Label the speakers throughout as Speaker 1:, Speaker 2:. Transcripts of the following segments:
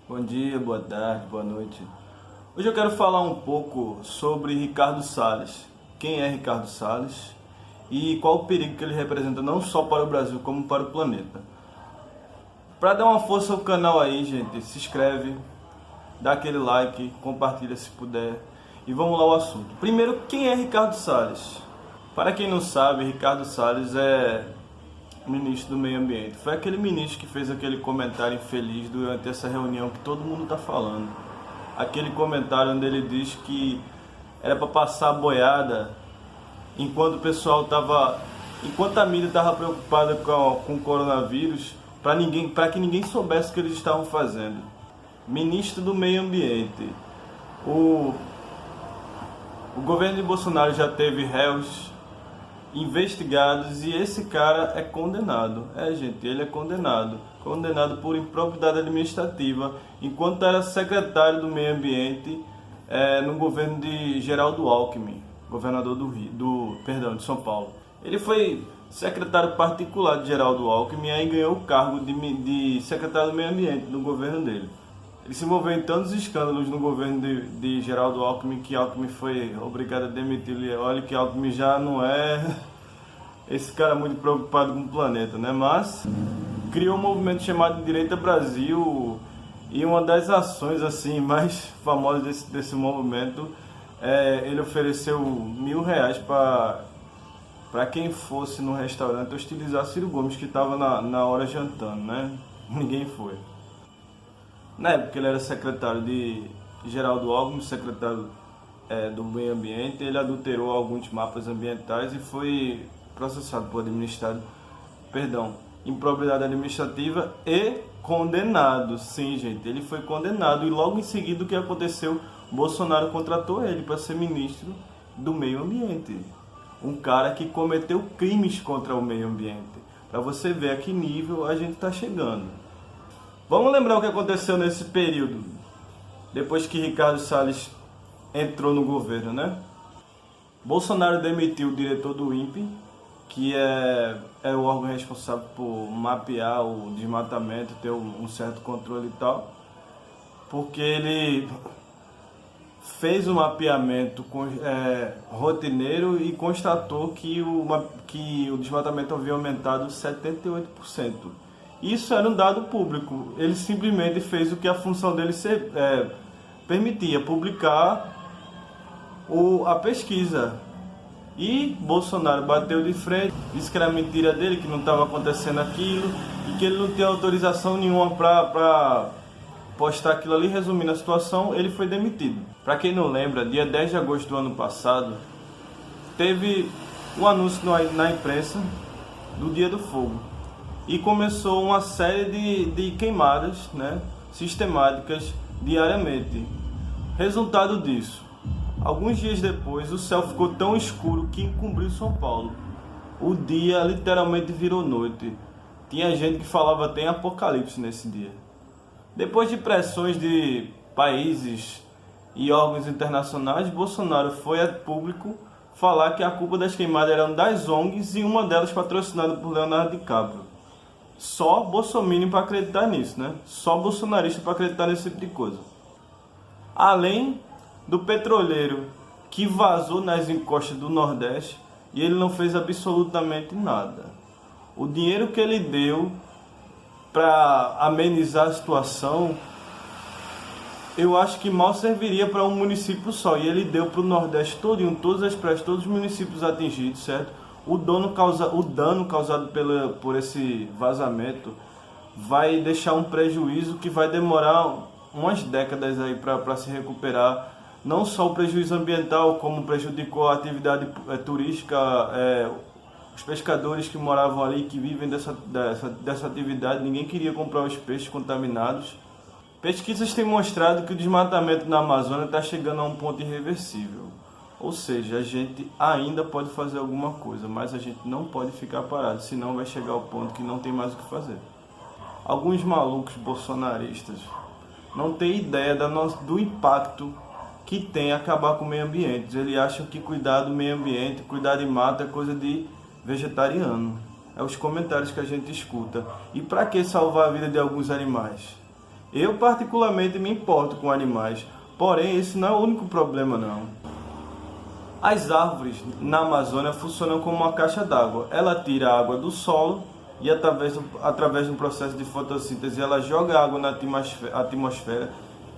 Speaker 1: Bom dia, boa tarde, boa noite. Hoje eu quero falar um pouco sobre Ricardo Salles. Quem é Ricardo Salles e qual o perigo que ele representa não só para o Brasil, como para o planeta. Para dar uma força ao canal aí, gente, se inscreve, dá aquele like, compartilha se puder e vamos lá ao assunto. Primeiro, quem é Ricardo Salles? Para quem não sabe, Ricardo Salles é ministro do Meio Ambiente. Foi aquele ministro que fez aquele comentário infeliz durante essa reunião que todo mundo está falando. Aquele comentário onde ele diz que era para passar a boiada enquanto o pessoal estava, enquanto a mídia estava preocupada com o coronavírus, para que ninguém soubesse o que eles estavam fazendo. Ministro do Meio Ambiente. O governo de Bolsonaro já teve réus investigados e esse cara é condenado. Gente, ele é condenado por improbidade administrativa, enquanto era secretário do Meio Ambiente no governo de Geraldo Alckmin, governador de São Paulo. Ele foi secretário particular de Geraldo Alckmin e aí ganhou o cargo de secretário do Meio Ambiente no governo dele. Ele se envolveu em tantos escândalos no governo de Geraldo Alckmin que Alckmin foi obrigado a demitir-lhe. Olha que Alckmin já não é esse cara muito preocupado com o planeta, né? Mas criou um movimento chamado Direita Brasil e uma das ações assim mais famosas desse movimento ele ofereceu R$ 1.000 para quem fosse no restaurante hostilizar Ciro Gomes, que estava na hora jantando, né? Ninguém foi. Na época ele era secretário de Geraldo Alckmin, secretário do Meio Ambiente. Ele adulterou alguns mapas ambientais e foi processado por improbidade administrativa e condenado. Sim, gente, ele foi condenado e logo em seguida o que aconteceu? Bolsonaro contratou ele para ser ministro do Meio Ambiente. Um cara que cometeu crimes contra o meio ambiente. Para você ver a que nível a gente está chegando. Vamos lembrar o que aconteceu nesse período, depois que Ricardo Salles entrou no governo, né? Bolsonaro demitiu o diretor do INPE, que é o órgão responsável por mapear o desmatamento, ter um certo controle e tal, porque ele fez um mapeamento rotineiro e constatou que o desmatamento havia aumentado 78%. Isso era um dado público. Ele simplesmente fez o que a função dele permitia, publicar a pesquisa. E Bolsonaro bateu de frente, disse que era mentira dele, que não estava acontecendo aquilo e que ele não tinha autorização nenhuma para postar aquilo ali. Resumindo a situação, ele foi demitido. Para quem não lembra, dia 10 de agosto do ano passado, teve um anúncio na imprensa do Dia do Fogo. E começou uma série de queimadas, né, sistemáticas diariamente. Resultado disso, alguns dias depois o céu ficou tão escuro que encobriu São Paulo. O dia literalmente virou noite. Tinha gente que falava até em apocalipse nesse dia. Depois de pressões de países e órgãos internacionais, Bolsonaro foi a público falar que a culpa das queimadas era das ONGs e uma delas patrocinada por Leonardo DiCaprio. Só bolsominion para acreditar nisso, né? Só bolsonarista para acreditar nesse tipo de coisa. Além do petroleiro que vazou nas encostas do Nordeste e ele não fez absolutamente nada. O dinheiro que ele deu para amenizar a situação, eu acho que mal serviria para um município só. E ele deu para o Nordeste todo, todas as praias, todos os municípios atingidos, certo? O dano causado por esse vazamento vai deixar um prejuízo que vai demorar umas décadas aí para se recuperar. Não só o prejuízo ambiental, como prejudicou a atividade turística, os pescadores que moravam ali, que vivem dessa atividade, ninguém queria comprar os peixes contaminados. Pesquisas têm mostrado que o desmatamento na Amazônia está chegando a um ponto irreversível. Ou seja, a gente ainda pode fazer alguma coisa, mas a gente não pode ficar parado, senão vai chegar ao ponto que não tem mais o que fazer. Alguns malucos bolsonaristas não têm ideia do impacto que tem acabar com o meio ambiente. Eles acham que cuidar do meio ambiente, cuidar de mata é coisa de vegetariano. É os comentários que a gente escuta. E para que salvar a vida de alguns animais? Eu particularmente me importo com animais, porém esse não é o único problema não. As árvores na Amazônia funcionam como uma caixa d'água. Ela tira a água do solo e através de um processo de fotossíntese ela joga água na atmosfera.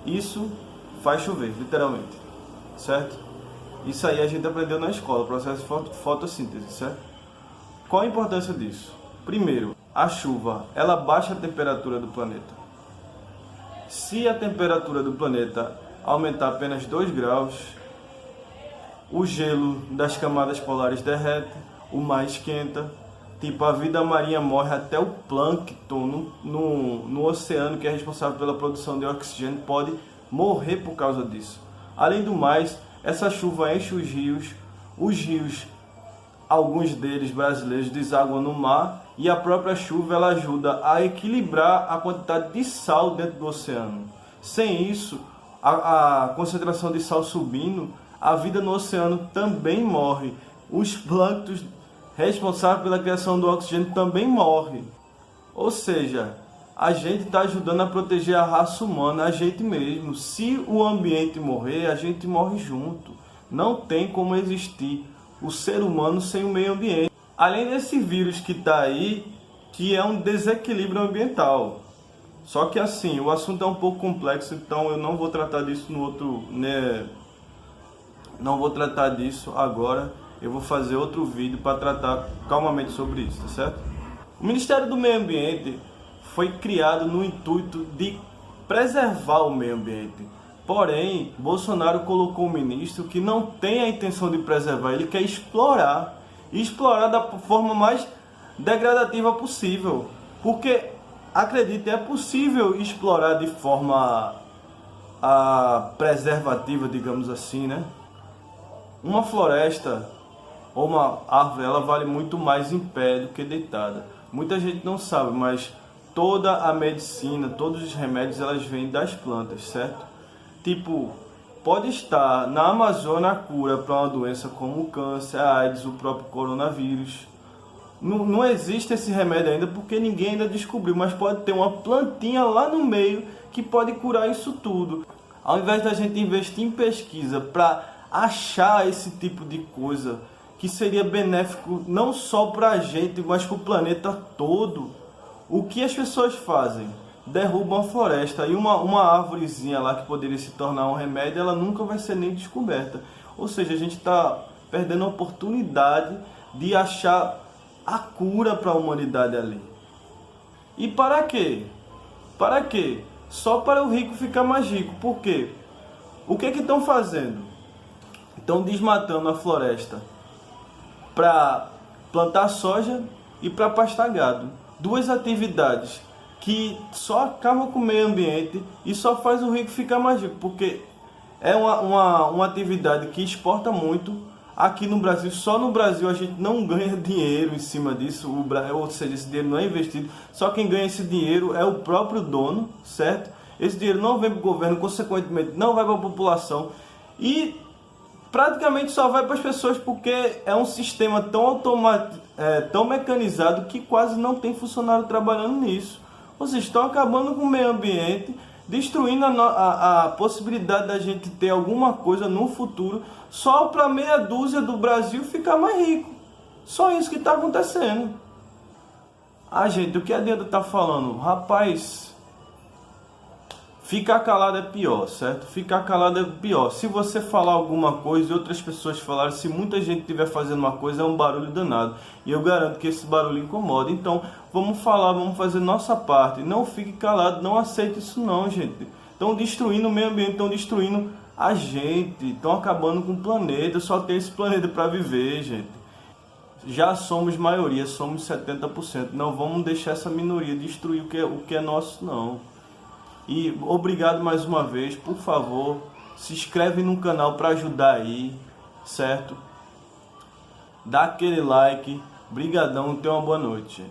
Speaker 1: Isso faz chover, literalmente, certo? Isso aí a gente aprendeu na escola, processo de fotossíntese, certo? Qual a importância disso? Primeiro, a chuva, ela baixa a temperatura do planeta. Se a temperatura do planeta aumentar apenas 2 graus, o gelo das camadas polares derrete, o mar esquenta, tipo, a vida marinha morre, até o plâncton no oceano, que é responsável pela produção de oxigênio, pode morrer por causa disso. Além do mais, essa chuva enche os rios, alguns deles brasileiros, desaguam no mar, e a própria chuva ela ajuda a equilibrar a quantidade de sal dentro do oceano. Sem isso, a concentração de sal subindo, a vida no oceano também morre. Os plânctons responsáveis pela criação do oxigênio também morrem. Ou seja, a gente está ajudando a proteger a raça humana, a gente mesmo. Se o ambiente morrer, a gente morre junto. Não tem como existir o ser humano sem o meio ambiente. Além desse vírus que está aí, que é um desequilíbrio ambiental. Só que assim, o assunto é um pouco complexo, então eu não vou tratar disso no outro, né? Não vou tratar disso agora. Eu vou fazer outro vídeo para tratar calmamente sobre isso, tá certo? O Ministério do Meio Ambiente foi criado no intuito de preservar o meio ambiente. Porém, Bolsonaro colocou um ministro que não tem a intenção de preservar, ele quer explorar. E explorar da forma mais degradativa possível. Porque, acredite, é possível explorar de forma preservativa, digamos assim, né? Uma floresta ou uma árvore, ela vale muito mais em pé do que deitada. Muita gente não sabe, mas toda a medicina, todos os remédios, elas vêm das plantas, certo? Tipo, pode estar na Amazônia a cura para uma doença como o câncer, a AIDS, o próprio coronavírus. Não existe esse remédio ainda porque ninguém ainda descobriu, mas pode ter uma plantinha lá no meio que pode curar isso tudo. Ao invés da gente investir em pesquisa para achar esse tipo de coisa que seria benéfico não só para a gente, mas para o planeta todo, o que as pessoas fazem? Derrubam a floresta e uma árvorezinha lá que poderia se tornar um remédio, ela nunca vai ser nem descoberta. Ou seja, a gente está perdendo a oportunidade de achar a cura para a humanidade ali. E para quê? Para quê? Só para o rico ficar mais rico. Por quê? O que estão fazendo? Estão desmatando a floresta para plantar soja e para pastar gado. Duas atividades que só acabam com o meio ambiente e só faz o rico ficar mais rico, porque é uma atividade que exporta muito aqui no Brasil. Só no Brasil a gente não ganha dinheiro em cima disso, ou seja, esse dinheiro não é investido, só quem ganha esse dinheiro é o próprio dono, certo? Esse dinheiro não vem para o governo, consequentemente não vai para a população e praticamente só vai para as pessoas, porque é um sistema tão tão mecanizado que quase não tem funcionário trabalhando nisso. Vocês estão acabando com o meio ambiente, destruindo a possibilidade da gente ter alguma coisa no futuro só para meia dúzia do Brasil ficar mais rico. Só isso que está acontecendo. Ah, gente, o que adianta estar falando? Rapaz, ficar calado é pior, certo? Ficar calado é pior. Se você falar alguma coisa e outras pessoas falarem, se muita gente estiver fazendo uma coisa, é um barulho danado. E eu garanto que esse barulho incomoda. Então, vamos falar, vamos fazer nossa parte. Não fique calado, não aceite isso não, gente. Estão destruindo o meio ambiente, estão destruindo a gente, estão acabando com o planeta. Só tem esse planeta para viver, gente. Já somos maioria, somos 70%. Não vamos deixar essa minoria destruir o que é nosso, não. E obrigado mais uma vez, por favor, se inscreve no canal para ajudar aí, certo? Dá aquele like, brigadão, tenha uma boa noite.